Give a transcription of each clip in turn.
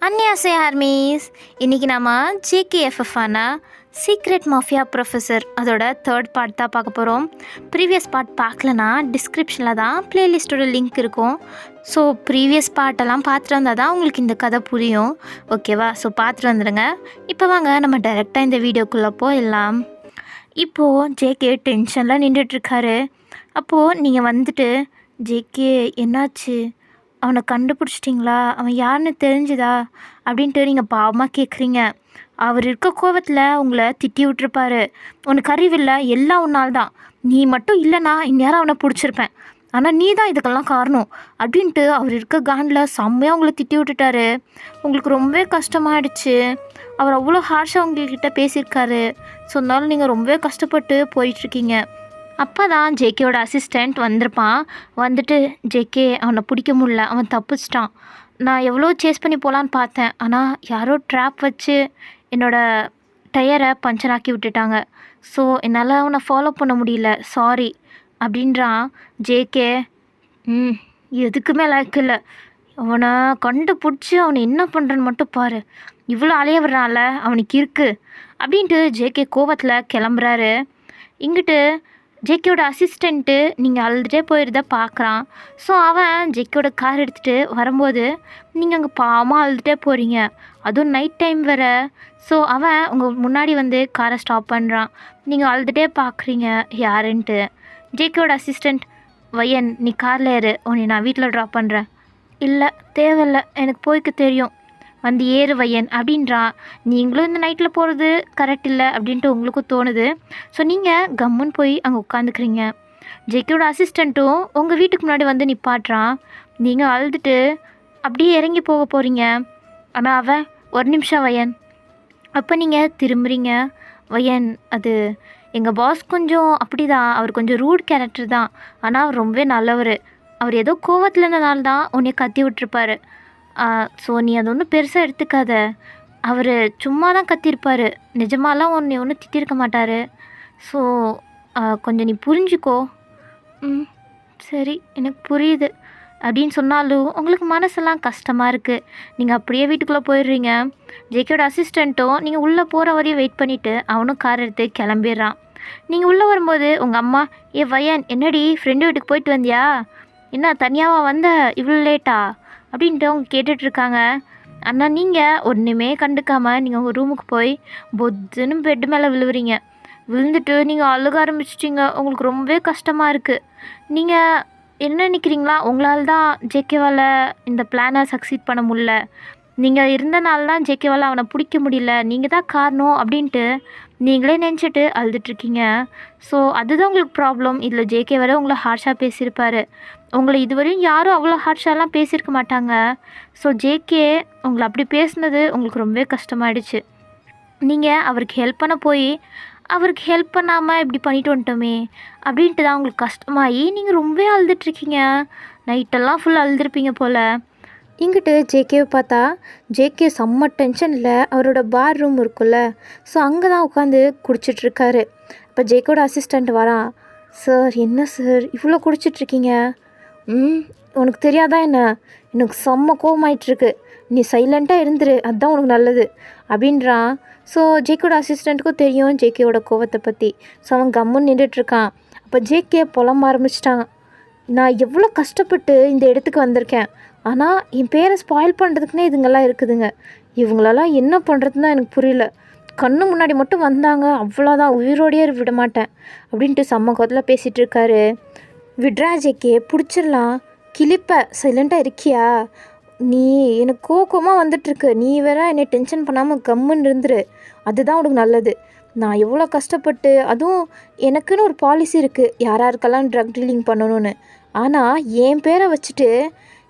அன்னியாசே armies. இன்றைக்கி நம்ம ஜேகேஎஃப்எஃபான secret mafia professor அதோட தேர்ட் பார்ட் தான் பார்க்க போகிறோம். ப்ரீவியஸ் பார்ட் பார்க்கலனா டிஸ்கிரிப்ஷனில் தான் ப்ளேலிஸ்ட்டோட லிங்க் இருக்கும். ஸோ ப்ரீவியஸ் பார்ட்டெல்லாம் பார்த்துட்டு வந்தால் தான் உங்களுக்கு இந்த கதை புரியும். ஓகேவா? ஸோ பார்த்துட்டு வந்துடுங்க. இப்போ வாங்க நம்ம டைரெக்டாக இந்த வீடியோக்குள்ளே போயிடலாம். இப்போது ஜேகே டென்ஷனில் நின்றுட்டுருக்காரு. அப்போது நீங்கள் வந்துட்டு, ஜேகே என்னாச்சு, அவனை கண்டுபிடிச்சிட்டிங்களா, அவன் யாருன்னு தெரிஞ்சுதா அப்படின்ட்டு நீங்கள் பாவமாக கேட்குறீங்க. அவர் இருக்க கோவத்தில் உங்களை திட்டி விட்டுருப்பாரு. உனக்கு அறிவில்லை, எல்லாம் உன்னால் தான், நீ மட்டும் இல்லைனா இந்நேரம் அவனை பிடிச்சிருப்பேன், ஆனால் நீ தான் இதுக்கெல்லாம் காரணம் அப்படின்ட்டு அவர் இருக்க காண்டில் செம்மையாக உங்களை திட்டி விட்டுட்டாரு. உங்களுக்கு ரொம்பவே கஷ்டமாயிடுச்சு. அவர் அவ்வளோ ஹார்ஷாக உங்கள்கிட்ட பேசியிருக்காரு. ஸோ அதனால நீங்கள் ரொம்பவே கஷ்டப்பட்டு போயிட்டுருக்கீங்க. அப்போ தான் ஜேகேயோட அசிஸ்டண்ட் வந்திருப்பான். வந்துட்டு, ஜேகே அவனை பிடிக்க முடியல, அவன் தப்பிச்சிட்டான், நான் எவ்வளோ சேஸ் பண்ணி போகலான்னு பார்த்தேன், ஆனால் யாரோ ட்ராப் வச்சு என்னோடய டயரை பஞ்சர் ஆக்கி விட்டுட்டாங்க. ஸோ என்னால் அவனை ஃபாலோ பண்ண முடியல, சாரி அப்படின்றான். ஜேகே எதுக்குமே லைக் இல்லை, அவனை கண்டுபிடிச்சி அவனை என்ன பண்ணுறன்னு மட்டும் பாரு, இவ்வளோ அலைய விடுறான்ல அவனுக்கு இருக்குது அப்படின்ட்டு ஜேகே கோவத்தில் கிளம்புறாரு. இங்கிட்டு ஜேகேயோட அசிஸ்டண்ட்டு நீங்கள் அழுதுகிட்டே போயிருந்த பார்க்குறான். ஸோ அவன் ஜேகேயோட கார் எடுத்துகிட்டு வரும்போது நீங்கள் அங்கே பாவமாக அழுதுகிட்டே போகிறீங்க, அதுவும் நைட் டைம் வேறு. ஸோ அவன் உங்கள் முன்னாடி வந்து காரை ஸ்டாப் பண்ணுறான். நீங்கள் அழுதுகிட்டே பார்க்குறீங்க யாருன்ட்டு. ஜேகேயோட அசிஸ்டண்ட், வையன் நீ காரில் ஏறு, உன்னை நான் வீட்டில் ட்ராப் பண்ணுறேன். இல்லை தேவையில்லை, எனக்கு போய்க்க தெரியும், வந்து ஏறு வையன் அப்படின்றான். நீங்களும் இந்த நைட்டில் போகிறது கரெக்ட் இல்லை அப்படின்ட்டு உங்களுக்கும் தோணுது. ஸோ நீங்கள் கம்முன்னு போய் அங்கே உட்காந்துக்கிறீங்க. ஜேகேயோட அசிஸ்டண்ட்டும் உங்கள் வீட்டுக்கு முன்னாடி வந்து நிப்பாட்டுறான். நீங்கள் அழுதுட்டு அப்படியே இறங்கி போக போகிறீங்க. ஆனால் அவன், ஒரு நிமிஷம் வையன். அப்போ நீங்கள் திரும்புறீங்க. வையன், அது எங்கள் பாஸ் கொஞ்சம் அப்படி தான், அவர் கொஞ்சம் ரூட் கேரக்டர் தான், ஆனால் அவர் ரொம்பவே நல்லவர், அவர் ஏதோ கோவத்தில் இருந்தனால தான் உன்னை கத்தி விட்டுருப்பாரு. ஸோ நீ அதை ஒன்றும் பெருசாக எடுத்துக்காத, அவர் சும்மா தான் கத்திருப்பார், நிஜமாலாம் உன்னை ஒன்றும் திட்டிருக்க மாட்டார். ஸோ கொஞ்சம் நீ புரிஞ்சுக்கோ. சரி எனக்கு புரியுது அப்படின்னு சொன்னாலும் உங்களுக்கு மனசெல்லாம் கஷ்டமாக இருக்குது. நீங்கள் அப்படியே வீட்டுக்குள்ளே போயிடுறீங்க. ஜேகேயோட அசிஸ்டண்ட்டும் நீங்கள் உள்ளே போகிற வரையும் வெயிட் பண்ணிவிட்டு அவனும் கார் எடுத்து கிளம்பிடுறான். நீங்கள் உள்ளே வரும்போது உங்கள் அம்மா, வையன் என்னடி ஃப்ரெண்டு வீட்டுக்கு போயிட்டு வந்தியா, என்ன தனியாவா வந்த, இவ்வளோ லேட்டா அப்படின்ட்டு அவங்க கேட்டுட்ருக்காங்க. ஆனால் நீங்கள் ஒன்றுமே கண்டுக்காமல் நீங்கள் உங்கள் ரூமுக்கு போய் பொத்துன்னு பெட்டு மேலே விழுவுறீங்க. விழுந்துட்டு நீங்கள் அழுக ஆரம்பிச்சிட்டிங்க. உங்களுக்கு ரொம்பவே கஷ்டமாக இருக்குது. நீங்கள் என்ன நினைக்கிறீங்களா, உங்களால் தான் ஜேகேவால் இந்த பிளானை சக்சீட் பண்ண முடியல, நீங்கள் இருந்தனால தான் ஜேகேவால் அவனை பிடிக்க முடியல, நீங்கள் தான் காரணம் அப்படின்ட்டு நீங்களே நினச்சிட்டு அழுதுட்ருக்கீங்க. ஸோ அதுதான் உங்களுக்கு ப்ராப்ளம். இதில் ஜேகே வரை உங்களை ஹார்ஷாக பேசியிருப்பார். உங்களை இதுவரையும் யாரும் அவ்வளோ ஹார்ஷாலாம் பேசியிருக்க மாட்டாங்க. ஸோ ஜேகே உங்களை அப்படி பேசுனது உங்களுக்கு ரொம்பவே கஷ்டமாயிடுச்சு. நீங்கள் அவருக்கு ஹெல்ப் பண்ண போய் அவருக்கு ஹெல்ப் பண்ணாமல் இப்படி பண்ணிட்டு வந்துட்டோமே அப்படின்ட்டு தான் உங்களுக்கு கஷ்டமாகி நீங்கள் ரொம்பவே அழுதுட்ருக்கீங்க. நைட்டெல்லாம் ஃபுல்லாக அழுதுருப்பீங்க போல். இங்கிட்டு ஜேகேவை பார்த்தா ஜேகே செம்ம டென்ஷனில் அவரோட பார் ரூம் இருக்குல்ல, ஸோ அங்கே தான் உட்காந்து குடிச்சிட்ருக்காரு. இப்போ ஜேகேவோட அசிஸ்டண்ட் வரான். சார் என்ன சார் இவ்வளோ குடிச்சிட்ருக்கீங்க, உனக்கு தெரியாதா என்ன, எனக்கு செம்ம கோவமாயிட்ருக்கு, நீ சைலண்ட்டாக இருந்துரு, அதுதான் உனக்கு நல்லது அப்படின்றான். ஸோ ஜேகேவோட அசிஸ்டண்ட்டுக்கும் தெரியும் ஜேகேவோட கோவத்தை பற்றி. ஸோ அவன் கம்முன்னு நின்றுட்டுருக்கான். அப்போ ஜேகே புலம்ப ஆரம்பிச்சிட்டாங்க. நான் எவ்வளோ கஷ்டப்பட்டு இந்த இடத்துக்கு வந்திருக்கேன், ஆனால் என் பேரை ஸ்பாயில் பண்ணுறதுக்குன்னே இதுங்கெல்லாம் இருக்குதுங்க, இவங்களெல்லாம் என்ன பண்ணுறதுன்னு தான் எனக்கு புரியல, கண்ணு முன்னாடி மட்டும் வந்தாங்க அவ்வளோதான், உயிரோடையே விட மாட்டேன் அப்படின்ட்டு செம்ம கோவத்தில் பேசிகிட்டு இருக்காரு. விட்ரா ஜேகே, பிடிச்சிடலாம், கிளிப்ப, சைலண்ட்டாக இருக்கியா, நீ எனக்கு கோவமாக வந்துட்டுருக்கு, நீ வேற என்னை டென்ஷன் பண்ணாமல் கம்முன்னு இருந்துரு, அதுதான் உனக்கு நல்லது. நான் எவ்வளோ கஷ்டப்பட்டு, அதுவும் எனக்குன்னு ஒரு பாலிசி இருக்குது யாராருக்கெல்லாம் ட்ரக் டீலிங் பண்ணணும்னு, ஆனால் என் பேரை வச்சுட்டு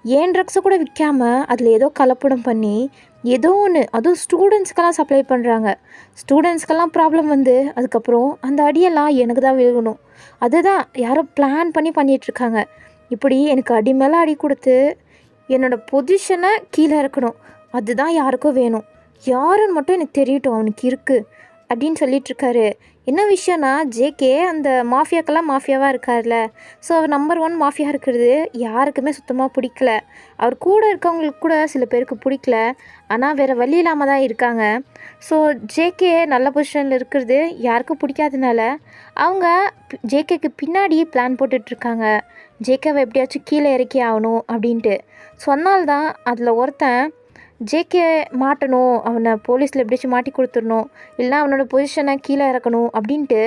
ஏன் ட்ரக்ஸை கூட விற்காமல் அதில் ஏதோ கலப்படம் பண்ணி ஏதோ ஒன்று, அதுவும் ஸ்டூடெண்ட்ஸ்க்கெல்லாம் சப்ளை பண்ணுறாங்க. ஸ்டூடெண்ட்ஸ்க்கெல்லாம் ப்ராப்ளம் வந்து அதுக்கப்புறம் அந்த அடியெல்லாம் எனக்கு தான் விழுகணும், அதுதான் யாரோ பிளான் பண்ணி பண்ணிகிட்ருக்காங்க. இப்படி எனக்கு அடி மேலே அடி கொடுத்து என்னோடய பொசிஷனை கீழே இறக்கணும், அதுதான் யாருக்கும் வேணும், யாருன்னு மட்டும் எனக்கு தெரியட்டும் அவனுக்கு இருக்குது அப்படின்னு சொல்லிகிட்ருக்காரு. என்ன விஷயம்னா ஜேகே அந்த மாஃபியாக்கெல்லாம் மாஃபியாவாக இருக்கார்ல, ஸோ அவர் நம்பர் 1 மாஃபியா இருக்கிறது யாருக்குமே சுத்தமாக பிடிக்கல. அவர் கூட இருக்கவங்களுக்கு கூட சில பேருக்கு பிடிக்கல. ஆனால் வேறு வழி இல்லாமல் தான் இருக்காங்க. ஸோ ஜேகே நல்ல பொசிஷனில் இருக்கிறது யாருக்கும் பிடிக்காதனால அவங்க ஜேகேக்கு பின்னாடி பிளான் போட்டுட்ருக்காங்க. ஜேகேவை எப்படியாச்சும் கீழே இறக்கி ஆகணும் அப்படின்ட்டு. ஸோ அதனால தான் அதில் ஒருத்தன் ஜேகே மாட்டணும், அவனை போலீஸில் எப்படியாச்சும் மாட்டி கொடுத்துடணும், இல்லைனா அவனோட பொசிஷனை கீழே இறக்கணும் அப்படின்ட்டு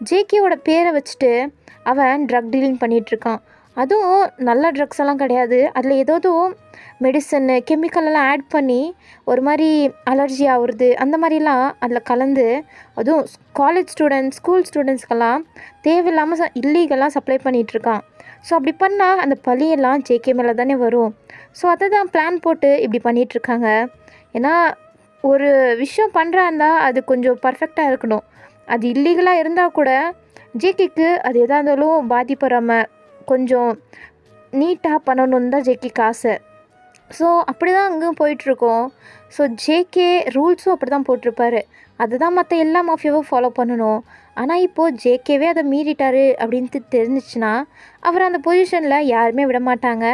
ஜேகேவோட பேரை வச்சுட்டு அவன் ட்ரக் டீலிங் பண்ணிகிட்ருக்கான். அதுவும் நல்ல ட்ரக்ஸ் எல்லாம் கிடையாது. அதில் ஏதோ மெடிசன்னு கெமிக்கலெல்லாம் ஆட் பண்ணி ஒரு மாதிரி அலர்ஜி ஆகுறது அந்த மாதிரிலாம் அதில் கலந்து, அதுவும் காலேஜ் ஸ்டூடெண்ட்ஸ் ஸ்கூல் ஸ்டூடெண்ட்ஸ்க்கெல்லாம் தேவையில்லாமல் இல்லீகலாக சப்ளை பண்ணிகிட்ருக்கான். ஸோ அப்படி பண்ணால் அந்த பழியெல்லாம் ஜேகே மேலே தானே வரும். ஸோ அதை தான் பிளான் போட்டு இப்படி பண்ணிகிட்ருக்காங்க. ஏன்னா ஒரு விஷயம் பண்ணுறாருந்தா அது கொஞ்சம் பர்ஃபெக்டாக இருக்கணும். அது இல்லீகலாக இருந்தால் கூட ஜேகேக்கு அது எதாக இருந்தாலும் பாதிப்படாமல் கொஞ்சம் நீட்டாக பண்ணணுன்னு தான் ஜேகேக்கு ஆசை. ஸோ அப்படி தான் அங்கேயும் போயிட்டுருக்கோம். ஸோ ஜேகே ரூல்ஸும் அப்படி தான் போட்டிருப்பாரு. அதுதான் மற்ற எல்லா மாஃபியாவும் ஃபாலோ பண்ணணும். ஆனால் இப்போது ஜேகேவே அதை மீறிட்டாரு அப்படின்ட்டு தெரிஞ்சிச்சுன்னா அவர் அந்த பொசிஷனில் யாருமே விட மாட்டாங்க.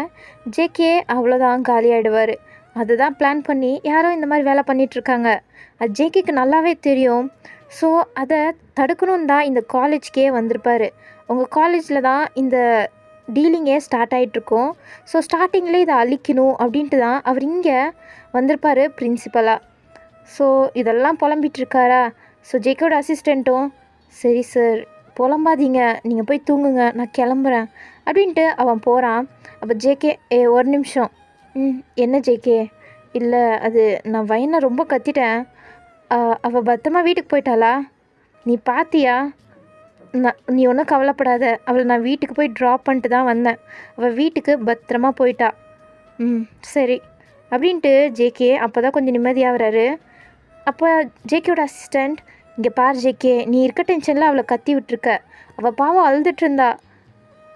ஜேகே அவ்வளோதான் காலியாகிடுவார். அதுதான் பிளான் பண்ணி யாரோ இந்த மாதிரி வேலை பண்ணிகிட்ருக்காங்க. அது ஜேகேக்கு நல்லாவே தெரியும். ஸோ அதை தடுக்கணுன்னு தான் இந்த காலேஜ்க்கே வந்திருப்பார். உங்கள் காலேஜில் தான் இந்த டீலிங்கே ஸ்டார்ட் ஆகிட்ருக்கோம். ஸோ ஸ்டார்டிங்லேயே இதை அழிக்கணும் அப்படின்ட்டு தான் அவர் இங்கே வந்திருப்பார் பிரின்சிபலாக. ஸோ இதெல்லாம் புலம்பிகிட்ருக்காரா. ஸோ ஜேகேவோட அசிஸ்டண்ட்டும் சரி சார் புலம்பாதீங்க, நீங்கள் போய் தூங்குங்க, நான் கிளம்புறேன் அப்படின்ட்டு அவன் போகிறான். அப்போ ஜேகே ஒரு நிமிஷம். என்ன ஜேகே? இல்லை அது நான் வயனை ரொம்ப கத்திட்டேன். அவள் பத்திரமா வீட்டுக்கு போயிட்டாளா? நீ பார்த்தியா? நீ ஒன்றும் கவலைப்படாத, அவளை நான் வீட்டுக்கு போய் ட்ராப் பண்ணிட்டு தான் வந்தேன். அவள் வீட்டுக்கு பத்திரமா போயிட்டா. சரி அப்படின்ட்டு ஜேகே அப்போ தான் கொஞ்சம் நிம்மதியாகிறாரு. அப்போ ஜேகேவோட அசிஸ்டண்ட், இங்கே பார் ஜேகே, நீ இருக்க டென்ஷனில் அவளை கத்தி விட்டுருக்க, அவள் பாவம் அழுதுட்டு இருந்தா,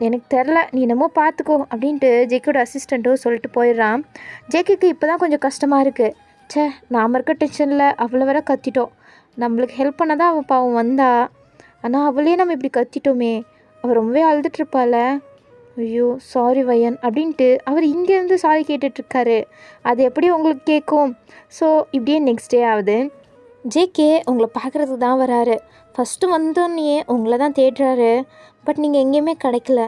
எனக்கு தெரில, நீ என்னமோ பார்த்துக்கோ அப்படின்ட்டு ஜேகேவோட அசிஸ்டண்ட்டும் சொல்லிட்டு போயிடுறான். ஜேகேக்கு இப்போ தான் கொஞ்சம் கஷ்டமாக இருக்குது. நாம் இருக்க டென்ஷனில் அவ்வளோ வர கத்திட்டோம். நம்மளுக்கு ஹெல்ப் பண்ண தான் அவள் பாவம் வந்தா, ஆனால் அவளே நம்ம இப்படி கத்திட்டோமே, அவள் ரொம்பவே அழுதுட்ருப்பாள். ஐயோ சாரி வயன் அப்படின்ட்டு அவர் இங்கேருந்து சாரி கேட்டுட்ருக்காரு. அது எப்படி உங்களுக்கு கேட்கும்? ஸோ இப்படியே நெக்ஸ்ட் டே ஆகுது. ஜேகே உங்களை பார்க்குறதுக்கு தான் வராரு. ஃபஸ்ட்டு வந்தோன்னே உங்களை தான் தேடுறாரு. பட் நீங்கள் எங்கேயுமே கிடைக்கல.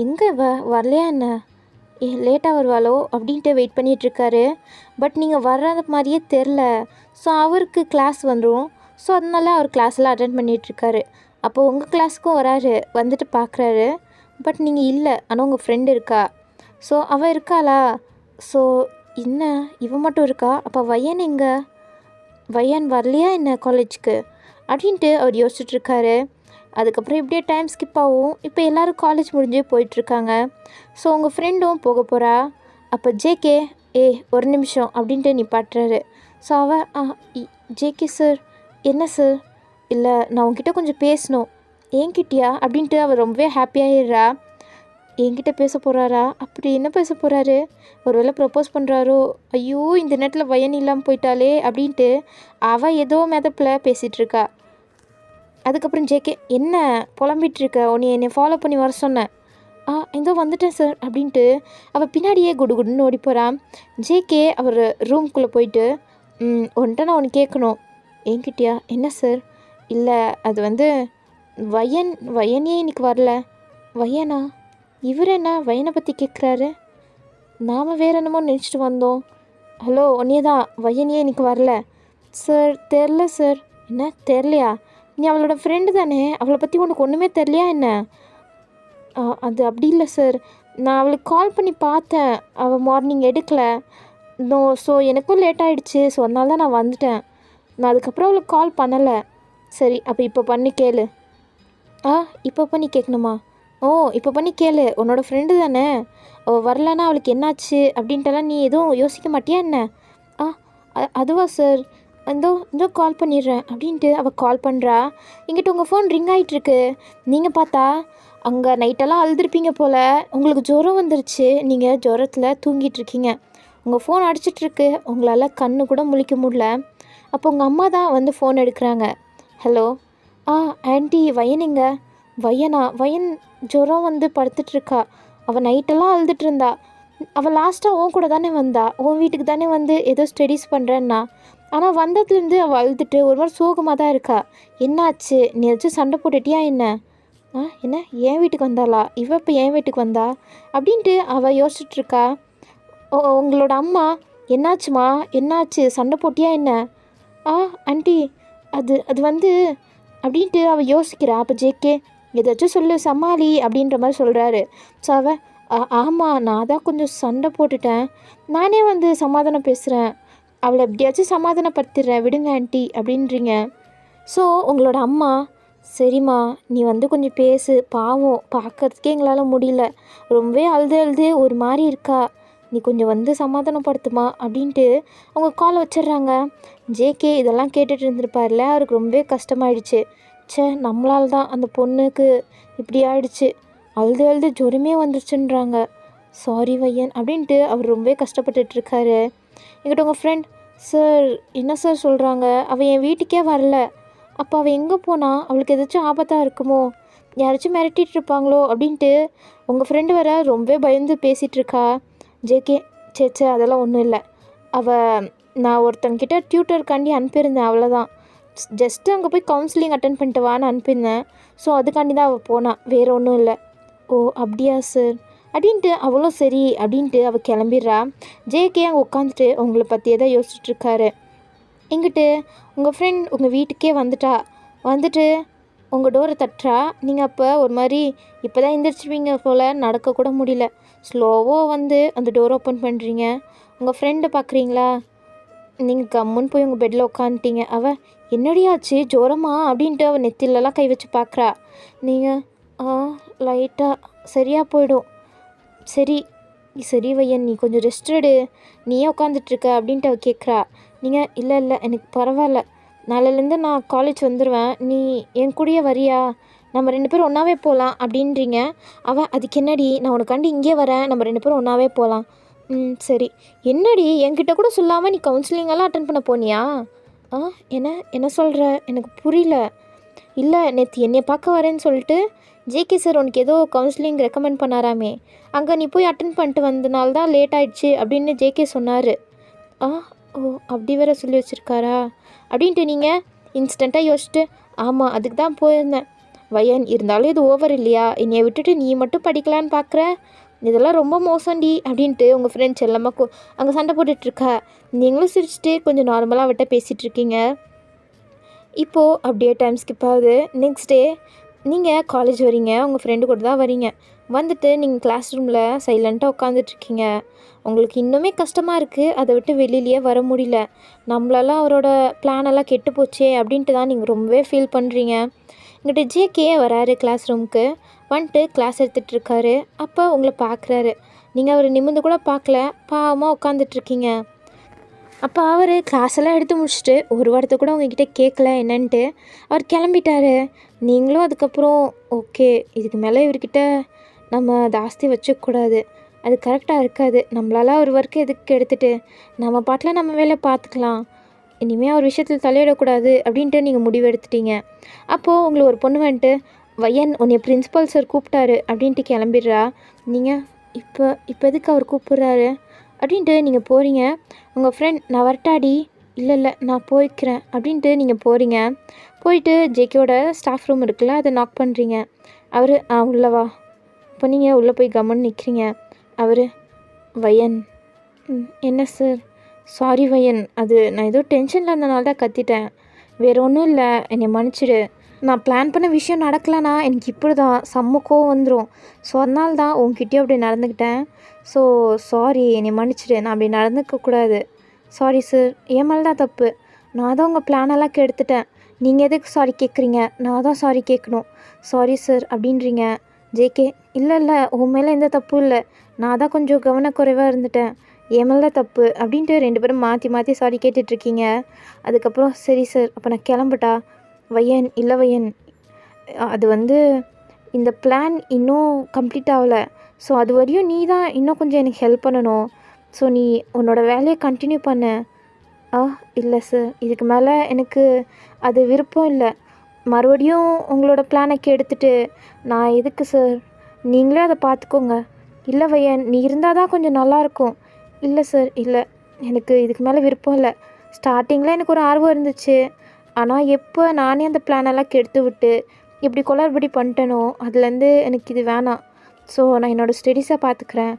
எங்கே வரலையா என்ன? லேட்டாக வருவாளோ அப்படின்ட்டு வெயிட் பண்ணிகிட்ருக்காரு. பட் நீங்கள் வர்றது மாதிரியே தெரில. ஸோ அவருக்கு கிளாஸ் வந்துடும். ஸோ அதனால அவர் கிளாஸெல்லாம் அட்டென்ட் பண்ணிகிட்ருக்காரு. அப்போது உங்கள் கிளாஸுக்கும் வராரு, வந்துட்டு பார்க்குறாரு. பட் நீங்கள் இல்லை, ஆனால் உங்கள் ஃப்ரெண்டு இருக்கா. ஸோ அவள் இருக்காளா? ஸோ என்ன இவன் மட்டும் இருக்கா? அப்போ வயன் எங்கே? வயன் வரலையா என்ன காலேஜுக்கு அப்படின்ட்டு அவர் யோசிச்சுட்ருக்காரு. அதுக்கப்புறம் இப்படியே டைம் ஸ்கிப் ஆகும். இப்போ எல்லோரும் காலேஜ் முடிஞ்சு போயிட்டுருக்காங்க. ஸோ உங்கள் ஃப்ரெண்டும் போக போகிறா. அப்போ ஜேகே ஒரு நிமிஷம் அப்படின்ட்டு நிப்பாட்டுறாரு. ஸோ அவள் ஜேகே சார். என்ன சார்? இல்லை நான் உங்ககிட்ட கொஞ்சம் பேசணும். என்கிட்டயா அப்படின்ட்டு அவர் ரொம்பவே ஹாப்பியாகிடுறா. என்கிட்ட பேச போகிறாரா? அப்படி என்ன பேச போகிறாரு? ஒருவேளை ப்ரப்போஸ் பண்ணுறாரோ? ஐயோ இந்த நேரத்தில் வயன் இல்லாமல் போயிட்டாலே அப்படின்ட்டு அவள் ஏதோ மெதப்பில் பேசிகிட்ருக்கா. அதுக்கப்புறம் ஜேகே, என்ன புலம்பிகிட்ருக்க? உன்னை என்னை ஃபாலோ பண்ணி வர சொன்னேன். ஏதோ வந்துட்டேன் சார் அப்படின்ட்டு அவள் பின்னாடியே குடுகுடுன்னு ஓடி போகிறான். ஜேகே அவர் ரூம்குள்ளே போயிட்டு உன்கிட்ட நான் ஒன்று கேட்கணும். என்கிட்டயா? என்ன சார்? இல்லை அது வயனே இன்னைக்கு வரல. வயனா? இவர் என்ன வயனை பற்றி கேட்குறாரு? நாம் வேறு என்னமோ நினச்சிட்டு வந்தோம். ஹலோ ஒன்னே தான், வயனே இன்னைக்கு வரல சார். தெரில சார். என்ன தெரிலையா? நீ அவளோட ஃப்ரெண்டு தானே, அவளை பற்றி உனக்கு ஒன்றுமே தெரிலையா என்ன? அது அப்படி இல்லை சார், நான் அவளுக்கு கால் பண்ணி பார்த்தேன், அவள் மார்னிங் எடுக்கலை. ஸோ எனக்கும் லேட் ஆகிடுச்சு. ஸோ அதனால தான் நான் வந்துட்டேன். நான் அதுக்கப்புறம் அவளுக்கு கால் பண்ணலை. சரி அப்போ இப்போ பண்ணி கேளு. இப்போ பண்ணி கேட்கணுமா? இப்போ பண்ணி கேளு. உன்னோட ஃப்ரெண்டு தானே, அவள் வரலன்னா அவளுக்கு என்னாச்சு அப்படின்ட்டுலாம் நீ எதுவும் யோசிக்க மாட்டியா என்ன? அதுவா சார், இதோ கால் பண்ணிடுறேன் அப்படின்ட்டு அவள் கால் பண்ணுறா. எங்கிட்ட உங்கள் ஃபோன் ரிங் ஆகிட்டுருக்கு. நீங்கள் பார்த்தா அங்கே நைட்டெல்லாம் அழுதுருப்பீங்க போல், உங்களுக்கு ஜுரம் வந்துருச்சு. நீங்கள் ஜுரத்தில் தூங்கிட்டுருக்கீங்க, உங்கள் ஃபோன் அடிச்சிட்ருக்கு, உங்களால் கண்ணு கூட முழிக்க முடியல. அப்போ உங்கள் அம்மா தான் வந்து ஃபோன் எடுக்கிறாங்க. ஹலோ. ஆ ஆன்ட்டி, வயனுங்க. வயன் ஜுரம் வந்து படுத்துட்ருக்கா. அவள் நைட்டெல்லாம் அழுதுட்டு இருந்தா. அவள் லாஸ்ட்டாக உன் கூட தானே வந்தா, உன் வீட்டுக்கு தானே வந்து ஏதோ ஸ்டடீஸ் பண்ணுறேன்னா. ஆனால் வந்ததுலேருந்து அவள் அழுதுட்டு ஒரு மாதிரி சோகமாக தான் இருக்கா. என்னாச்சு? நீ ஏதாச்சும் சண்டை போட்டுட்டியா என்ன? என்ன என் வீட்டுக்கு வந்தாளா? இப்போ என் வீட்டுக்கு வந்தா அப்படின்ட்டு அவள் யோசிச்சுட்ருக்கா. உங்களோட அம்மா என்னாச்சுமா? என்னாச்சு? சண்டை போட்டியா என்ன? ஆண்டி, அது அது வந்து அப்படின்ட்டு அவள் யோசிக்கிறா. அப்போ ஜேகே, ஏதாச்சும் சொல்லு, சமாளி அப்படின்ற மாதிரி சொல்கிறாரு. ஸோ அவள் ஆமாம், நான் தான் கொஞ்சம் சண்டை போட்டுட்டேன், நானே வந்து சமாதானம் பேசுகிறேன், அவளை எப்படியாச்சும் சமாதானப்படுத்திடுறேன், விடுங்க ஆண்டி அப்படின்றீங்க. ஸோ உங்களோட அம்மா, சரிம்மா நீ வந்து கொஞ்சம் பேசு, பாவம் பார்க்கறதுக்கே எங்களால் முடியல, ரொம்பவே அழுது ஒரு மாதிரி இருக்கா, நீ கொஞ்சம் வந்து சமாதானப்படுத்துமா அப்படின்ட்டு அவங்க கால் வச்சிடுறாங்க. ஜேகே இதெல்லாம் கேட்டுட்டு இருந்திருப்பார்ல, அவருக்கு ரொம்பவே கஷ்டமாயிடுச்சு. நம்மளால தான் அந்த பொண்ணுக்கு இப்படி ஆயிடுச்சு, அழுது ஜுரமே வந்துருச்சுன்றாங்க, சாரி வையன் அப்படின்ட்டு அவர் ரொம்பவே கஷ்டப்பட்டுட்ருக்காரு. என்கிட்ட உங்கள் ஃப்ரெண்ட், சார் என்ன சார் சொல்கிறாங்க, அவள் என் வீட்டுக்கே வரல, அப்போ அவள் எங்கே போனால், அவளுக்கு ஏதாச்சும் ஆபத்தாக இருக்குமோ, யாராச்சும் மிரட்டிகிட்டு இருப்பாங்களோ அப்படின்ட்டு உங்கள் ஃப்ரெண்டு வர ரொம்பவே பயந்து பேசிகிட்ருக்கா. ஜேகே, சேச்சே அதெல்லாம் ஒன்றும் இல்லை, நான் ஒருத்தங்கிட்ட டியூட்டருக்காண்டி அனுப்பியிருந்தேன், அவ்வளோதான், ஜஸ்ட்டு அங்கே போய் கவுன்சிலிங் அட்டன் பண்ணிட்டு வான்னு அனுப்பியிருந்தேன், ஸோ அதுக்காண்டி தான் அவள் போனான், வேறு ஒன்றும் இல்லை. ஓ அப்படியா சார் அப்படின்ட்டு அவளும் சரி அப்படின்ட்டு அவள் கிளம்பிடுறா. ஜேகே அங்கே உட்காந்துட்டு உங்களை பற்றியே தான் யோசிச்சுட்ருக்காரு. எங்கிட்டு உங்கள் ஃப்ரெண்ட் உங்கள் வீட்டுக்கே வந்துட்டு உங்கள் டோரை தட்டுறா. நீங்கள் அப்போ ஒரு மாதிரி இப்போ தான் எந்திரிச்சிருவீங்க போல், நடக்கக்கூட முடியல, ஸ்லோவாக வந்து அந்த டோர் ஓப்பன் பண்ணுறீங்க. உங்கள் ஃப்ரெண்டை பார்க்குறீங்களா? நீங்கள் கம்முன்னு போய் உங்கள் பெட்டில் உட்காந்துட்டீங்க. அவள் என்னடியாச்சு ஜோரமா அப்படின்ட்டு அவள் நெத்திலெலாம் கை வச்சு பார்க்குறா. நீங்கள் லைட்டாக சரியாக போயிடும், சரி வையன், நீ கொஞ்சம் ரெஸ்ட் எடு, நீயே உட்காந்துட்ருக்க அப்படின்ட்டு அவள் கேட்குறா. நீங்கள் இல்லை எனக்கு பரவாயில்ல, நாளையிலேருந்து நான் காலேஜ் வந்துடுவேன், நீ என் கூடயே வரியா, நம்ம 2 பேரும் ஒன்றாவே போகலாம் அப்படின்றீங்க. அவள் அதுக்கு என்னடி, நான் உனக்காண்டி இங்கே வரேன், நம்ம 2 பேரும் ஒன்றாவே போகலாம். சரி. என்னடி என்கிட்ட கூட சொல்லாமல் நீ கவுன்சிலிங்கெல்லாம் அட்டன் பண்ண போனியா? என்ன சொல்கிற, எனக்கு புரியல. இல்லை, நேற்று என்னை பார்க்க வரேன்னு சொல்லிட்டு ஜேகே சார் உனக்கு ஏதோ கவுன்சிலிங் ரெக்கமெண்ட் பண்ணாராமே, அங்கே நீ போய் அட்டன் பண்ணிட்டு வந்தனால தான் லேட் ஆகிடுச்சு அப்படின்னு ஜேகே சொன்னார். ஓ அப்படி வேற சொல்லி வச்சுருக்காரா அப்படின்ட்டு நீங்கள் இன்ஸ்டண்ட்டாக யோசிச்சுட்டு, ஆமாம் அதுக்கு தான் போயிருந்தேன். வயன், இருந்தாலும் இது ஓவர் இல்லையா, என்னையை விட்டுட்டு நீ மட்டும் படிக்கலான்னு பார்க்குற, இதெல்லாம் ரொம்ப மோசண்டி அப்படின்ட்டு உங்கள் ஃப்ரெண்ட்ஸ் எல்லாமே அங்கே சண்டை போட்டுட்ருக்கா. நீங்களும் சிரிச்சுட்டு கொஞ்சம் நார்மலாக விட்ட பேசிகிட்ருக்கீங்க. இப்போது அப்படியே டைம் ஸ்கிப் ஆகுது. நெக்ஸ்ட் டே நீங்கள் காலேஜ் வரீங்க, உங்கள் ஃப்ரெண்டு கூட தான் வரீங்க. வந்துட்டு நீங்கள் கிளாஸ் ரூமில் சைலண்ட்டாக உட்காந்துட்ருக்கீங்க. உங்களுக்கு இன்னுமே கஷ்டமாக இருக்குது, அதை விட்டு வெளியிலேயே வர முடியல, நம்மளால அவரோட பிளானெல்லாம் கெட்டு போச்சே அப்படின்ட்டு தான் நீங்கள் ரொம்பவே ஃபீல் பண்ணுறீங்க. இங்கிட்ட ஜேகே வராரு கிளாஸ் ரூமுக்கு, வந்துட்டு கிளாஸ் எடுத்துகிட்ருக்காரு. அப்போ உங்களை பார்க்குறாரு. நீங்கள் அவர் நிமிர்ந்து கூட பார்க்கல, பாவமாக உட்காந்துட்ருக்கீங்க. அப்போ அவர் கிளாஸெல்லாம் எடுத்து முடிச்சுட்டு ஒரு வாரத்தை கூட உங்ககிட்ட கேட்கல என்னன்ட்டு அவர் கிளம்பிட்டாரு. நீங்களும் அதுக்கப்புறம் ஓகே, இதுக்கு மேலே இவர்கிட்ட நம்ம ஜாஸ்தி வச்சுக்கூடாது, அது கரெக்டாக இருக்காது, நம்மளால ஒரு ஒர்க்கு எதுக்கு எடுத்துகிட்டு நம்ம பாட்டில் நம்ம வேலை பார்த்துக்கலாம், இனிமேல் ஒரு விஷயத்தில் தலையிடக்கூடாது அப்படின்ட்டு நீங்கள் முடிவு எடுத்துட்டீங்க. அப்போது உங்களை ஒரு பொண்ணு வந்துட்டு, வையன் உன்னை பிரின்ஸிபல் சார் கூப்பிட்டாரு அப்படின்ட்டு கிளம்பிடுறா. நீங்கள் இப்போ எதுக்கு அவர் கூப்பிட்றாரு அப்படின்ட்டு நீங்கள் போகிறீங்க. உங்கள் ஃப்ரெண்ட், நான் வரட்டாடி, இல்லை நான் போய்க்கிறேன் அப்படின்ட்டு நீங்கள் போகிறீங்க. போயிட்டு ஜேகேயோட ஸ்டாஃப் ரூம் இருக்குல்ல, அதை நாக் பண்ணுறீங்க. அவர் உள்ளவா. இப்போ நீங்கள் உள்ளே போய் கம்முன்னு நிற்கிறீங்க. அவர், வையன். என்ன சார்? சாரி வையன், அது நான் ஏதோ டென்ஷனில் இருந்தனால தான் கத்திட்டேன், வேறு ஒன்றும் இல்லை, என்னை மன்னிச்சிடு, நான் பிளான் பண்ண விஷயம் நடக்கலைனா எனக்கு இப்படி தான் செம்ம கோவம் வந்துடும், ஸோ அதனால தான் உங்ககிட்டயும் அப்படி நடந்துக்கிட்டேன், ஸோ சாரி, என்னை மன்னிச்சிடு, நான் அப்படி நடந்துக்கக்கூடாது, சாரி சார், என் மேலே தான் தப்பு, நான் தான் உங்கள் பிளானெல்லாம் கெடுத்துட்டேன், நீங்கள் எதுக்கு சாரி கேட்குறீங்க, நான் தான் சாரி கேட்கணும், சாரி சார் அப்படின்றீங்க. ஜேகே, இல்லை உன் மேலே எந்த தப்பும் இல்லை, நான் தான் கொஞ்சம் கவனக்குறைவாக இருந்துட்டேன், என் மேலே தான் தப்பு அப்படின்ட்டு 2 பேரும் மாற்றி சாரி கேட்டுட்ருக்கீங்க. அதுக்கப்புறம் சரி சார், அப்போ நான் கிளம்பட்டா? வையன், இல்லை வையன், அது வந்து இந்த பிளான் இன்னும் கம்ப்ளீட் ஆகலை, ஸோ அது வரையும் நீ தான் இன்னும் கொஞ்சம் எனக்கு ஹெல்ப் பண்ணணும், ஸோ நீ உன்னோட வேலையை கண்டினியூ பண்ண. இல்லை சார், இதுக்கு மேலே எனக்கு அது விருப்பம் இல்லை, மறுபடியும் உங்களோட பிளானை எடுத்துட்டு நான் எதுக்கு சார், நீங்களே அதை பார்த்துக்கோங்க. இல்லை வையன், நீ இருந்தால் தான் கொஞ்சம் நல்லாயிருக்கும். இல்லை சார், இல்லை, எனக்கு இதுக்கு மேலே விருப்பம் இல்லை. ஸ்டார்டிங்கில் எனக்கு ஒரு ஆர்வம் இருந்துச்சு. ஆனால் எப்போ நானே அந்த பிளானெல்லாம் கெடுத்து விட்டு இப்படி குளறுபடி பண்ணிட்டேனோ அதுலேருந்து எனக்கு இது வேணாம். ஸோ நான் என்னோடய ஸ்டடீஸை பார்த்துக்கிறேன்.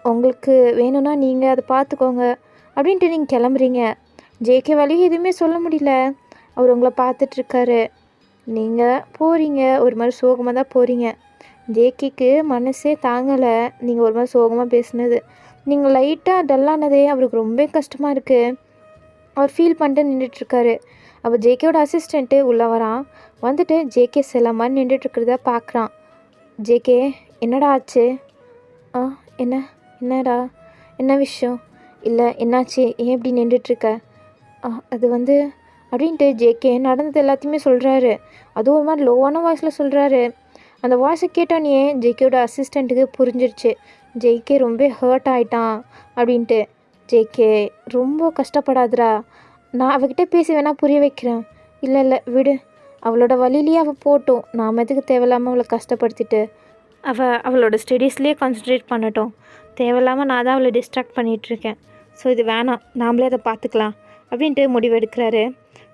உங்களுக்கு வேணும்னா நீங்கள் அதை பார்த்துக்கோங்க அப்படின்ட்டு நீங்கள் கிளம்புறீங்க. ஜேகே வழியும் எதுவுமே சொல்ல முடியல. அவர் உங்களை பார்த்துட்ருக்காரு. நீங்கள் போகிறீங்க, ஒரு மாதிரி சோகமாக தான் போகிறீங்க. ஜேகேக்கு மனசே தாங்கலை நீங்கள் ஒரு மாதிரி சோகமாக பேசுனது. நீங்கள் லைட்டாக டல்லானதே அவருக்கு ரொம்ப கஷ்டமாக இருக்குது. அவர் ஃபீல் பண்ணிட்டு நின்றுட்டுருக்காரு. அப்போ ஜேகேவோட அசிஸ்டண்ட்டு உள்ளே வரான். வந்துட்டு ஜேகே சில மாதிரி நின்றுட்டுருக்கிறத பார்க்குறான். ஜேகே, என்னடா ஆச்சு? என்னடா, என்ன விஷயம்? இல்லை, என்னாச்சு, ஏன் இப்படி நின்றுட்டுருக்க? அது வந்து அப்படின்ட்டு ஜேகே நடந்தது எல்லாத்தையுமே சொல்கிறாரு. அதுவும் ஒரு மாதிரி லோவான வாய்ஸில் சொல்கிறாரு. அந்த வாய்ஸை கேட்டோன்னே ஜேகேவோட அசிஸ்டண்ட்டுக்கு புரிஞ்சிருச்சு, ஜேகே ரொம்ப ஹர்ட் ஆகிட்டான் அப்படின்ட்டு. ஜேகே, ரொம்ப கஷ்டப்படாதடா, நான் அவகிட்ட பேசி வேணால் புரிய வைக்கிறேன். இல்லை விடு, அவளோட வழியிலேயே அவள் போட்டும். நாம் எதுக்கு தேவையில்லாமல் அவளை கஷ்டப்படுத்திட்டு, அவளோட ஸ்டடீஸ்லேயே கான்சன்ட்ரேட் பண்ணட்டும். தேவையில்லாமல் நான் தான் அவளை டிஸ்ட்ராக்ட் பண்ணிகிட்ருக்கேன். ஸோ இது வேணாம், நாமளே அதை பார்த்துக்கலாம் அப்படின்ட்டு முடிவெடுக்கிறாரு.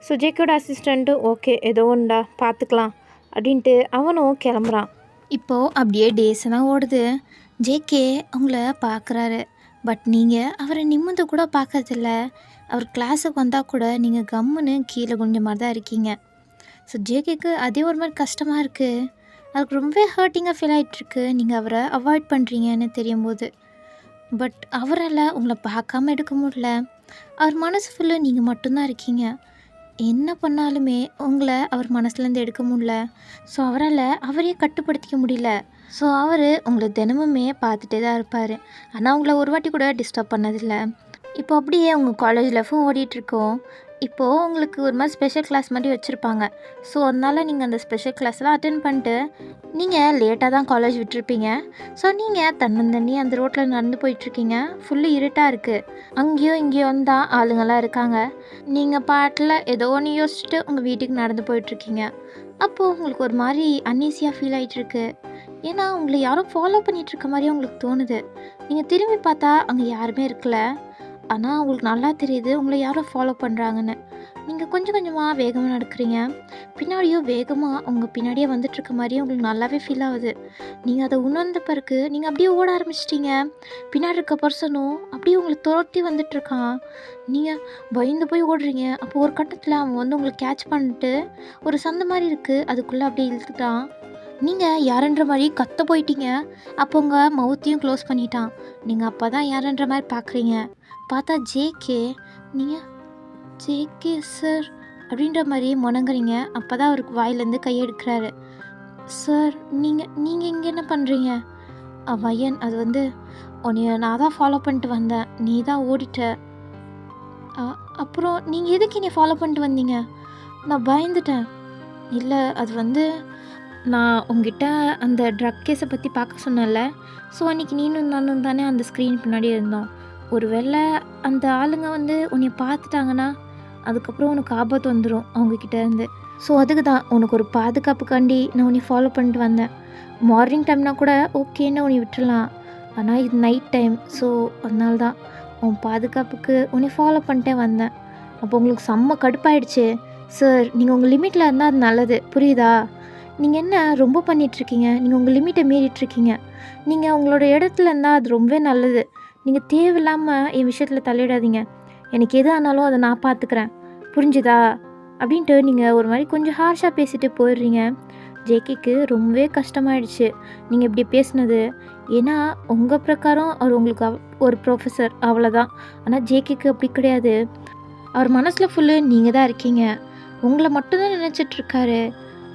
ஸோ ஜேகேவோட அசிஸ்டண்ட்டு ஓகே, ஏதோ ஒன்றா பார்த்துக்கலாம் அப்படின்ட்டு அவனும் கிளம்புறான். இப்போது அப்படியே டேஸ் எல்லாம் ஓடுது. ஜேகே அவங்கள பார்க்குறாரு. பட் நீங்கள் அவரை நிமிர்ந்து கூட பார்க்கறதில்ல. அவர் கிளாஸுக்கு வந்தால் கூட நீங்கள் கம்முன்னு கீழே குனிஞ்ச மாதிரி தான் இருக்கீங்க. ஸோ ஜேகேக்கு அதே ஒரு மாதிரி கஷ்டமாக இருக்குது. அதுக்கு ரொம்ப ஹர்ட்டிங்காக ஃபீல் ஆகிட்டுருக்கு நீங்கள் அவரை அவாய்ட் பண்ணுறீங்கன்னு தெரியும் போது. பட் அவரால் உங்களை பார்க்காம எடுக்க முடியல. அவர் மனசு ஃபுல்லு நீங்கள் மட்டும்தான் இருக்கீங்க. என்ன பண்ணாலுமே உங்களை அவர் மனசுலேருந்து எடுக்க முடியல. ஸோ அவரால் அவரையே கட்டுப்படுத்திக்க முடியல. ஸோ அவர் உங்களை தினமுமே பார்த்துட்டே தான் இருப்பார். ஆனால் உங்களை ஒரு வாட்டி கூட டிஸ்டர்ப் பண்ணதில்லை. இப்போ அப்படியே உங்கள் காலேஜ் லைஃப்பும் ஓடிட்டுருக்கோம். இப்போது உங்களுக்கு ஒரு மாதிரி ஸ்பெஷல் கிளாஸ் மாதிரி வச்சுருப்பாங்க. ஸோ அதனால் நீங்கள் அந்த ஸ்பெஷல் கிளாஸ்லாம் அட்டென்ட் பண்ணிட்டு நீங்கள் லேட்டாக தான் காலேஜ் விட்டுருப்பீங்க. ஸோ நீங்கள் தன்னந்தண்ணி அந்த ரோட்டில் நடந்து போயிட்டுருக்கீங்க. ஃபுல்லு இருட்டாக இருக்குது. அங்கேயும் இங்கேயும் தான் ஆளுங்கள்லாம் இருக்காங்க. நீங்கள் பாட்டில் ஏதோ ஒன்று யோசிச்சுட்டு உங்கள் வீட்டுக்கு நடந்து போயிட்டுருக்கீங்க. அப்போது உங்களுக்கு ஒரு மாதிரி அன்ஈஸியாக ஃபீல் ஆகிட்டுருக்கு. ஏன்னா உங்களை யாரும் ஃபாலோ பண்ணிகிட்ருக்க மாதிரியே உங்களுக்கு தோணுது. நீங்கள் திரும்பி பார்த்தா அங்கே யாருமே இருக்கல. ஆனால் உங்களுக்கு நல்லா தெரியுது உங்களை யாரும் ஃபாலோ பண்ணுறாங்கன்னு. நீங்கள் கொஞ்சம் கொஞ்சமாக வேகமாக நடக்கிறீங்க. பின்னாடியும் வேகமாக உங்கள் பின்னாடியே வந்துட்டுருக்க மாதிரியே உங்களுக்கு நல்லாவே ஃபீல் ஆகுது. நீங்கள் அதை உணர்ந்த பிறகு நீங்கள் அப்படியே ஓட ஆரம்பிச்சிட்டிங்க. பின்னாடி இருக்க பர்சனும் அப்படியே உங்களை துரத்தி வந்துட்டுருக்கான். நீங்கள் பயந்து போய் ஓடுறீங்க. அப்போ ஒரு கட்டத்தில் அவன் வந்து உங்களை கேட்ச் பண்ணிட்டு ஒரு சந்து மாதிரி இருக்குது, அதுக்குள்ளே அப்படியே இழுத்துட்டான். நீங்கள் யாருன்ற மாதிரி கத்த போயிட்டீங்க. அப்போ உங்கள் மவுத்தையும் க்ளோஸ் பண்ணிட்டான். நீங்கள் அப்போ தான் யாருன்ற மாதிரி பார்க்குறீங்க. பார்த்தா ஜேகே. நீங்கள் ஜேகே சார் அப்படின்ற மாதிரி முணங்குறீங்க. அப்போ தான் அவருக்கு வாயிலேருந்து கையெடுக்கிறாரு. சார், நீங்கள் இங்கே என்ன பண்ணுறீங்க? வையன், அது வந்து உன்னைய நான் தான் ஃபாலோ பண்ணிட்டு வந்தேன். நீ தான் ஓடிட்ட. அப்புறம் நீங்கள் எதுக்கு என்னை ஃபாலோ பண்ணிட்டு வந்தீங்க? நான் பயந்துட்டேன். இல்லை, அது வந்து நான் உங்ககிட்ட அந்த ட்ரக் கேஸை பற்றி பார்க்க சொன்னேன்ல. ஸோ அன்றைக்கி நீனும் நானும் தானே அந்த ஸ்க்ரீன் பின்னாடி இருந்தோம். ஒரு வேளை அந்த ஆளுங்க வந்து உன்னை பார்த்துட்டாங்கன்னா அதுக்கப்புறம் உனக்கு ஆபத்து வந்துடும் அவங்கக்கிட்ட இருந்து. ஸோ அதுக்கு தான் உனக்கு ஒரு பாதுகாப்புக்காண்டி நான் உன்னை ஃபாலோ பண்ணிட்டு வந்தேன். மார்னிங் டைம்னா கூட ஓகேன்னு உன்னை விட்டுடலாம். ஆனால் இது நைட் டைம். ஸோ அதனால தான் உன் பாதுகாப்புக்கு உன்னை ஃபாலோ பண்ணிட்டே வந்தேன். அப்போ உங்களுக்கு செம்ம கடுப்பாயிடுச்சு. சார், நீங்கள் உங்கள் லிமிட்டில் இருந்தால் அது நல்லது, புரியுதா? நீங்கள் என்ன ரொம்ப பண்ணிகிட்ருக்கீங்க? நீங்கள் உங்கள் லிமிட்டை மீறிட்டுருக்கீங்க. நீங்கள் உங்களோட இடத்துல இருந்தால் அது ரொம்பவே நல்லது. நீங்கள் தேவையில்லாமல் என் விஷயத்தில் தலையிடாதீங்க. எனக்கு எது ஆனாலும் அதை நான் பார்த்துக்கிறேன், புரிஞ்சுதா? அப்படின்ட்டு நீங்கள் ஒரு மாதிரி கொஞ்சம் ஹார்ஷாக பேசிட்டு போயிடுறீங்க. ஜேகேக்கு ரொம்பவே கஷ்டமாயிடுச்சு நீங்கள் இப்படி பேசுனது. ஏன்னா உங்கள் பிரகாரம் அவர் உங்களுக்கு ஒரு ப்ரொஃபஸர், அவ்வளோதான். ஆனால் ஜேகேக்கு அப்படி கிடையாது. அவர் மனசில் ஃபுல்லு நீங்கள் தான் இருக்கீங்க. உங்களை மட்டும்தான் நினச்சிட்ருக்காரு.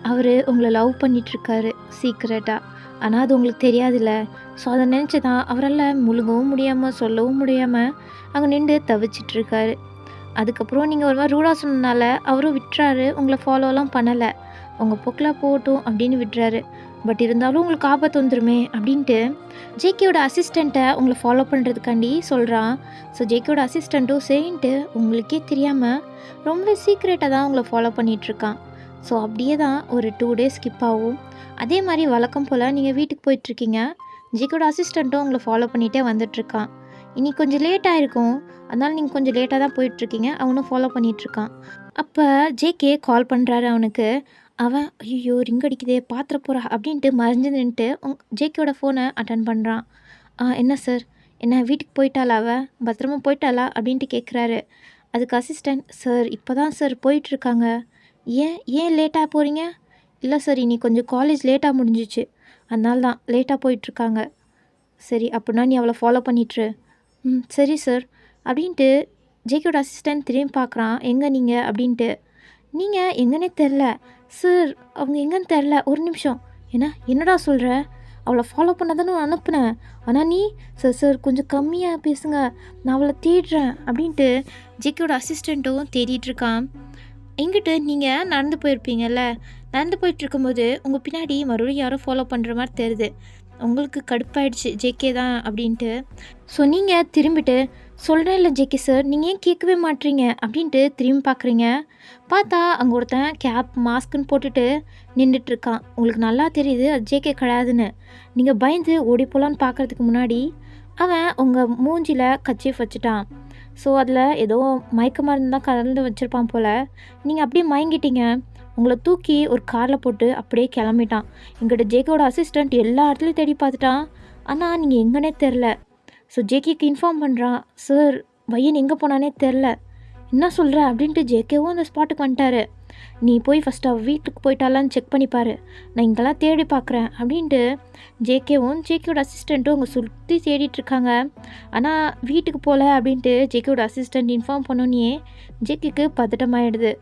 அவர் உங்களை லவ் பண்ணிகிட்ருக்காரு சீக்ரெட்டாக. ஆனால் அது உங்களுக்கு தெரியாதுல்ல. ஸோ அதை நினச்சி தான் அவரால் முழுங்கவும் முடியாமல் சொல்லவும் முடியாமல் அங்கே நின்று தவிச்சிட்ருக்காரு. அதுக்கப்புறம் நீங்கள் ஒரு மாதிரி ரூடாக சொன்னனால அவரும் விட்டுறாரு. உங்களை ஃபாலோலாம் பண்ணலை. உங்கள் போக்கில் போகட்டும் அப்படின்னு விட்டுறாரு. பட் இருந்தாலும் உங்களுக்கு ஆபத்து வந்துருமே அப்படின்ட்டு ஜேகேயோட அசிஸ்டண்ட்டை உங்களை ஃபாலோ பண்ணுறதுக்காண்டி சொல்கிறான். ஸோ ஜேகேயோட அசிஸ்டண்ட்டும் சரின்ட்டு உங்களுக்கே தெரியாமல் ரொம்ப சீக்ரெட்டாக தான் உங்களை ஃபாலோ பண்ணிகிட்ருக்கான். ஸோ அப்படியே தான் ஒரு 2 டேஸ் ஸ்கிப் ஆகும். அதே மாதிரி வழக்கம் போல் நீங்கள் வீட்டுக்கு போயிட்டுருக்கீங்க. ஜேகேயோட அசிஸ்டண்ட்டும் உங்களை ஃபாலோ பண்ணிகிட்டே வந்துட்டுருக்கான். இன்னைக்கு கொஞ்சம் லேட் ஆகிருக்கும், அதனால் நீங்கள் கொஞ்சம் லேட்டாக தான் போயிட்டுருக்கீங்க. அவனும் ஃபாலோ பண்ணிகிட்ருக்கான். அப்போ ஜேகே கால் பண்ணுறாரு அவனுக்கு. அவன் ஐயோ ரிங் அடிக்குதே பாத்திர போகிறா அப்படின்ட்டு மறைஞ்சு நின்றுட்டு ஜேகேயோட ஃபோனை அட்டன் பண்ணுறான். என்ன சார், என்ன வீட்டுக்கு போயிட்டாளா, அவள் பத்திரமா போயிட்டாளா அப்படின்ட்டு கேட்குறாரு. அதுக்கு அசிஸ்டண்ட், சார் இப்போ தான் சார் போயிட்டுருக்காங்க. ஏன் லேட்டாக போகிறீங்க? இல்லை சார், இன்னைக்கு கொஞ்சம் காலேஜ் லேட்டாக முடிஞ்சிச்சு, அதனால தான் லேட்டாக போயிட்டுருக்காங்க. சரி அப்படின்னா நீ அவளை ஃபாலோ பண்ணிட்டுரு. சரி சார் அப்படின்ட்டு ஜேகேயோட அசிஸ்டண்ட் திரும்பி பார்க்குறான். எங்கே நீங்கள் அப்படின்ட்டு. நீங்கள் எங்கன்னே தெரில சார், அவங்க எங்கன்னு தெரில. ஒரு நிமிஷம், என்னடா சொல்கிற? அவளை ஃபாலோ பண்ண தானே நான் அனுப்புனேன். ஆனால் நீ சார் கொஞ்சம் கம்மியாக பேசுங்க, நான் அவளை தேடுறேன் அப்படின்ட்டு ஜேகேயோட அசிஸ்டண்ட்டும் தேடிட்டுருக்கான். எங்கிட்ட நீங்கள் நடந்து போயிருப்பீங்கல்ல, நடந்து போயிட்டுருக்கும்போது உங்கள் பின்னாடி மறுபடியும் யாரோ ஃபாலோ பண்ணுற மாதிரி தெரியுது. உங்களுக்கு கடுப்பாயிடுச்சு ஜேகே தான் அப்படின்ட்டு. ஸோ நீங்கள் திரும்பிட்டு சொல்கிறேன் இல்லை ஜேகே சார், நீங்கள் ஏன் கேட்கவே மாட்டீங்க அப்படின்ட்டு திரும்பி பார்க்குறீங்க. பார்த்தா அங்கே ஒருத்தன் கேப் மாஸ்க்குன்னு போட்டுட்டு நின்றுட்டுருக்கான். உங்களுக்கு நல்லா தெரியுது அது ஜேகே கிடையாதுன்னு. நீங்கள் பயந்து ஓடி போகலான்னு பார்க்குறதுக்கு முன்னாடி அவன் உங்கள் மூஞ்சியில் கர்ச்சீஃப் வச்சுட்டான். ஸோ அதில் ஏதோ மயக்க மருந்து தான் கலந்து வச்சுருப்பான் போல். நீங்கள் அப்படியே மயங்கிட்டீங்க. உங்களை தூக்கி ஒரு காரில் போட்டு அப்படியே கிளம்பிட்டான். எங்கிட்ட ஜேகேயோட அசிஸ்டண்ட் எல்லா இடத்துலையும் தேடி பார்த்துட்டான், ஆனால் நீங்கள் எங்கன்னே தெரில. ஸோ ஜேகேக்கு இன்ஃபார்ம் பண்ணுறான். சார் பையன் எங்கே போனானே தெரில. என்ன சொல்கிற அப்படின்ட்டு ஜேகேவும் அந்த ஸ்பாட்டுக்கு வந்துட்டார். நீ போய் ஃபஸ்ட்டு அவள் வீட்டுக்கு போயிட்டாலான்னு செக் பண்ணிப்பார், நான் இங்கெல்லாம் தேடி பார்க்குறேன் அப்படின்ட்டு ஜேகேவும் ஜேகேயோட அசிஸ்டண்ட்டும் அவங்க சுற்றி தேடிட்டுருக்காங்க. ஆனால் வீட்டுக்கு போகல அப்படின்ட்டு ஜேகேயோட அசிஸ்டண்ட் இன்ஃபார்ம் பண்ணோன்னே ஜேகேக்கு பதட்டமாயிடுது.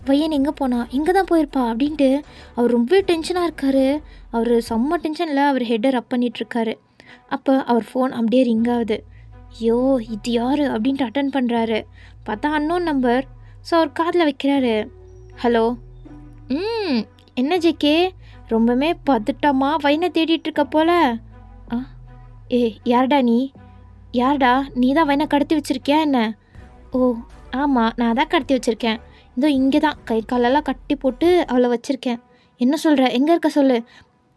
பையன் எங்கே போனா, இங்கே தான் போயிருப்பா அப்படின்ட்டு அவர் ரொம்ப டென்ஷனாக இருக்கார். அவர் செம்ம டென்ஷனில் அவர் ஹெட்டை ரப் பண்ணிகிட்ருக்காரு. அப்போ அவர் ஃபோன் அப்படியே ரிங் ஆகுது. ஐயோ இது யார் அப்படின்ட்டு அட்டன் பண்ணுறாரு. பார்த்தா அன்னோன் நம்பர். ஸோ அவர் காதில் வைக்கிறாரு. ஹலோ. என்ன ஜேகே, ரொம்பவே பதட்டமாக பையனை தேடிட்டுருக்க போல. யார்டா நீ? யார்டா நீ தான் பையனை கடத்தி வச்சுருக்கியா என்ன? ஓ ஆமாம், நான் தான் கடத்தி வச்சுருக்கேன். இதோ இங்கே தான் கை காலெல்லாம் கட்டி போட்டு அவளை வச்சுருக்கேன். என்ன சொல்கிற, எங்கே இருக்க சொல்லு,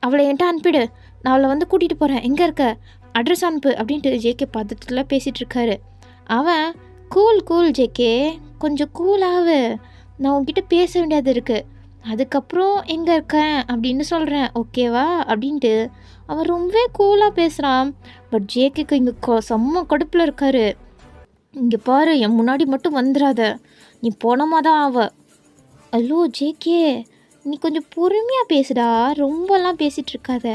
அவளை என்கிட்ட அனுப்பிடு, நான் அவளை வந்து கூட்டிகிட்டு போகிறேன், எங்கே இருக்க, அட்ரஸ் அனுப்பு அப்படின்ட்டு ஜேகே பதத்தில் பேசிகிட்ருக்காரு. அவன் கூல் ஜேகே, கொஞ்சம் கூலாகு, நான் உங்ககிட்ட பேச வேண்டியது இருக்குது, அதுக்கப்புறம் எங்கே இருக்கேன் அப்படின்னு சொல்கிறேன், ஓகேவா அப்படின்ட்டு அவன் ரொம்ப கூலாக பேசுகிறான். பட் ஜேகேக்கு இங்கே செம்ம கடுப்பில் இருக்காரு. இங்கே பாரு, என் முன்னாடி மட்டும் வந்துடாத, நீ போனமா தான் ஆவ. ஹலோ ஜேகே, நீ கொஞ்சம் பொறுமையாக பேசுடா, ரொம்பலாம் பேசிகிட்டு இருக்காத.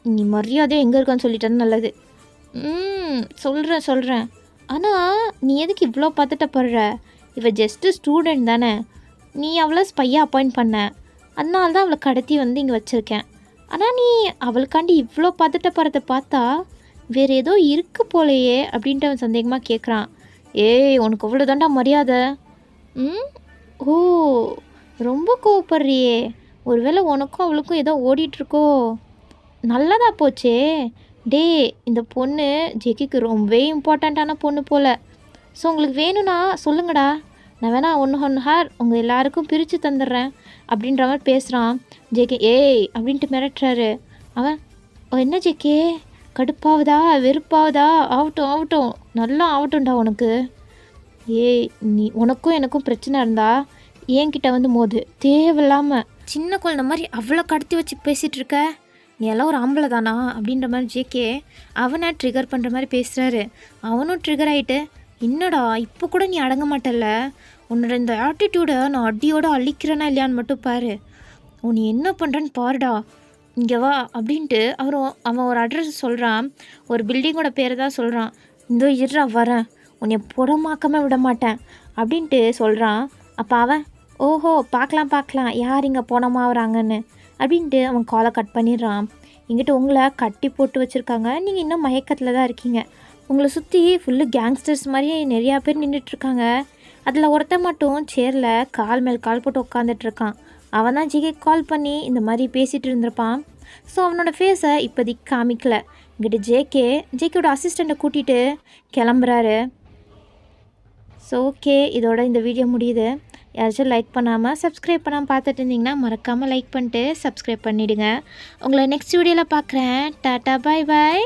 நீ மரியாதையாக எங்கே இருக்கான்னு சொல்லிட்டேன்னு நல்லது. சொல்கிறேன். ஆனால் நீ எதுக்கு இவ்வளோ பதட்டப்படுற? இவள் ஜஸ்ட்டு ஸ்டூடெண்ட் தானே, நீ அவளை ஸ்பையாக அப்பாயிண்ட் பண்ண, அதனால தான் அவளை கடத்தி வந்து இங்கே வச்சுருக்கேன். ஆனால் நீ அவளுக்காண்டி இவ்வளோ பதட்டப்படுறதை பார்த்தா வேறு ஏதோ இருக்கு போலையே அப்படின்ட்டு அவன் சந்தேகமாக கேட்குறான். உனக்கு அவ்வளோ தாண்டா மரியாதை? ஓ ரொம்ப கோவப்படுறியே, ஒருவேளை உனக்கும் அவளுக்கும் ஏதோ ஓடிட்டுருக்கோ? நல்லதா போச்சே. இந்த பொண்ணு ஜேகேக்கு ரொம்பவே இம்பார்ட்டண்ட்டான பொண்ணு போல். ஸோ உங்களுக்கு வேணும்னா சொல்லுங்கடா, நான் வேணா ஒன்று ஹார் உங்கள் எல்லாருக்கும் பிரித்து தந்துடுறேன் அப்படின்ற மாதிரி பேசுகிறான். ஜேகே அப்படின்ட்டு மிரட்டுறாரு. அவன் என்ன ஜேகே, கடுப்பாவதா வெறுப்பாவதா? ஆகட்டும் நல்லா ஆகட்டும்டா உனக்கு. நீ உனக்கும் எனக்கும் பிரச்சனை இருந்தா என்கிட்ட வந்து மோது, தேவையில்லாமல் சின்ன குழந்தை மாதிரி அவ்வளோ கடத்தி வச்சு பேசிகிட்டு இருக்க, நீ எல்லாம் ஒரு ஆம்பளை தானா அப்படின்ற மாதிரி ஜேகே அவனை ட்ரிகர் பண்ணுற மாதிரி பேசுகிறாரு. அவனும் ட்ரிகர் ஆகிட்டு, என்னடா இப்போ கூட நீ அடங்க மாட்டல்ல, உன்னோட இந்த ஆட்டிடியூடை நான் அடியோடு அழிக்கிறேன்னா இல்லையான்னு மட்டும் பாரு, நீ என்ன பண்ணுறேன்னு பாருடா, இங்கே வா அப்படின்ட்டு அவன் ஒரு அட்ரஸ் சொல்கிறான். ஒரு பில்டிங்கோட பேரை தான் சொல்கிறான். இந்த இருறா வரேன், உன்னை புறமாக்காமல் விட மாட்டேன் அப்படின்ட்டு சொல்கிறான். அப்போ அவன் ஓஹோ பார்க்கலாம் யார் இங்கே போனமா வராங்கன்னு அப்படின்ட்டு அவன் காலை கட் பண்ணிடுறான். எங்கிட்ட உங்களை கட்டி போட்டு வச்சுருக்காங்க, நீங்கள் இன்னும் மயக்கத்தில் தான் இருக்கீங்க, உங்களை சுற்றி ஃபுல்லு கேங்ஸ்டர்ஸ் மாதிரியே நிறையா பேர் நின்றுட்டுருக்காங்க. அதில் ஒருத்தன் மட்டும் சேரில் கால் மேல் கால் போட்டு உட்காந்துட்ருக்கான். அவன் தான் ஜிகே கால் பண்ணி இந்த மாதிரி பேசிகிட்டு இருந்திருப்பான். ஸோ அவனோட ஃபேஸை இப்போதைக்கு காமிக்கல. இங்கிட்ட ஜேகேயோட அசிஸ்டண்ட்டை கூட்டிகிட்டு கிளம்புறாரு. ஸோ ஓகே, இதோட இந்த வீடியோ முடியுது. யாராச்சும் லைக் பண்ணாமல் சப்ஸ்கிரைப் பண்ணாமல் பார்த்துட்டு இருந்தீங்கன்னா மறக்காமல் லைக் பண்ணிட்டு சப்ஸ்கிரைப் பண்ணிவிடுங்க. உங்களை நெக்ஸ்ட் வீடியோவில் பார்க்குறேன். டாட்டா பாய் பாய்.